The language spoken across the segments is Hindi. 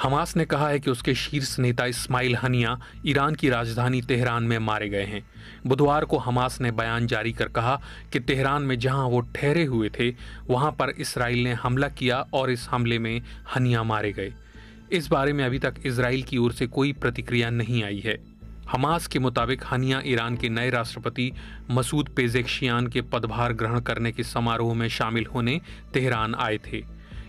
हमास ने कहा है कि उसके शीर्ष नेता इस्माइल हनिया ईरान की राजधानी तेहरान में मारे गए हैं। बुधवार को हमास ने बयान जारी कर कहा कि तेहरान में जहां वो ठहरे हुए थे वहां पर इसराइल ने हमला किया और इस हमले में हनिया मारे गए। इस बारे में अभी तक इसराइल की ओर से कोई प्रतिक्रिया नहीं आई है। हमास के मुताबिक हनिया ईरान के नए राष्ट्रपति मसूद पेजेश्कियान के पदभार ग्रहण करने के समारोह में शामिल होने तेहरान आए थे।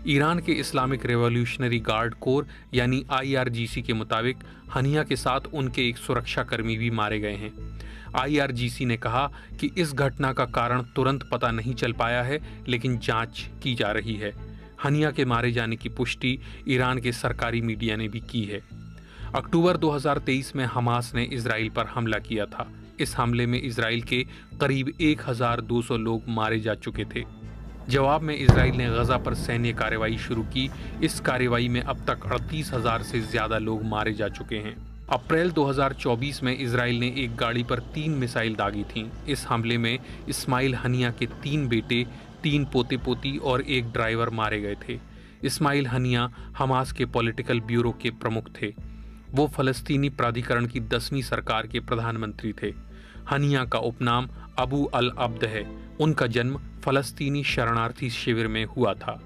ईरान के इस्लामिक रेवोल्यूशनरी गार्ड कोर यानी IRGC के मुताबिक हनिया के साथ उनके एक सुरक्षाकर्मी भी मारे गए हैं। IRGC ने कहा कि इस घटना का कारण तुरंत पता नहीं चल पाया है, लेकिन जांच की जा रही है। हनिया के मारे जाने की पुष्टि ईरान के सरकारी मीडिया ने भी की है। अक्टूबर 2023 में हमास ने इजराइल पर हमला किया था। इस हमले में इजराइल के करीब 1200 लोग मारे जा चुके थे। जवाब में इजराइल ने गजा पर सैन्य कार्रवाई शुरू की। इस कार्रवाई में अब तक 38,000 से ज्यादा लोग मारे जा चुके हैं। अप्रैल 2024 में इजराइल ने एक गाड़ी पर 3 मिसाइल दागी थीं। इस हमले में इस्माइल हनिया के 3 बेटे, 3 पोते पोती और 1 ड्राइवर मारे गए थे। इस्माइल हनिया हमास के पॉलिटिकल ब्यूरो के प्रमुख थे। वो फलस्तीनी प्राधिकरण की 10वीं सरकार के प्रधानमंत्री थे। हनिया का उपनाम अबू अल अब्द है। उनका जन्म फलस्तीनी शरणार्थी शिविर में हुआ था।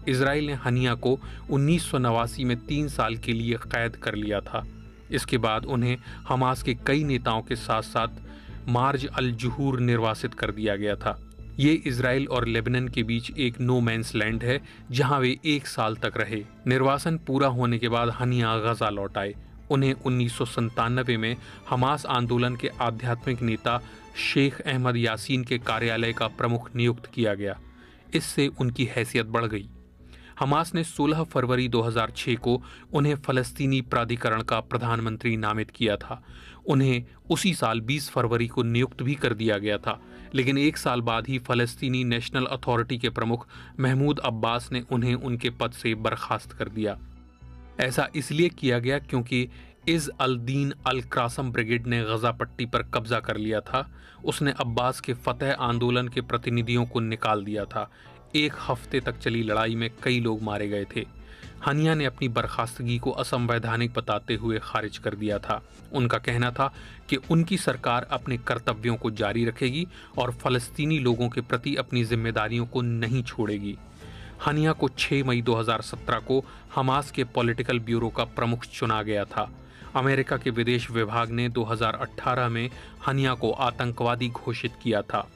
इजराइल ने हनिया को 1989 में 3 साल के लिए कैद कर लिया था। इसके बाद उन्हें हमास के कई नेताओं के साथ साथ मार्ज अल जुहूर निर्वासित कर दिया गया था। ये इजराइल और लेबनान के बीच एक नो मैंस लैंड है जहां वे 1 साल तक रहे। निर्वासन पूरा होने के बाद हनिया गजा लौट आए। उन्हें 1997 में हमास आंदोलन के आध्यात्मिक नेता शेख अहमद यासीन के कार्यालय का प्रमुख नियुक्त किया गया। इससे उनकी हैसियत बढ़ गई। हमास ने 16 फरवरी 2006 को उन्हें फलस्तीनी प्राधिकरण का प्रधानमंत्री नामित किया था। उन्हें उसी साल 20 फरवरी को नियुक्त भी कर दिया गया था, लेकिन 1 साल बाद ही फलस्तीनी नेशनल अथॉरिटी के प्रमुख महमूद अब्बास ने उन्हें उनके पद से बर्खास्त कर दिया। ऐसा इसलिए किया गया क्योंकि is Al Deen Al क्रासम brigade ने गजा पट्टी पर कब्जा कर लिया था। उसने अब्बास के फतह आंदोलन के प्रतिनिधियों को निकाल दिया था। 1 हफ्ते तक चली लड़ाई में कई लोग मारे गए थे। हनिया ने अपनी बर्खास्तगी को असंवैधानिक बताते हुए खारिज कर दिया था। उनका कहना था कि उनकी सरकार अपने कर्तव्यों को जारी रखेगी और फलस्तीनी लोगों के प्रति अपनी जिम्मेदारियों को नहीं छोड़ेगी। हनिया को 6 मई 2017 को हमास के पॉलिटिकल ब्यूरो का प्रमुख चुना गया था। अमेरिका के विदेश विभाग ने 2018 में हनिया को आतंकवादी घोषित किया था।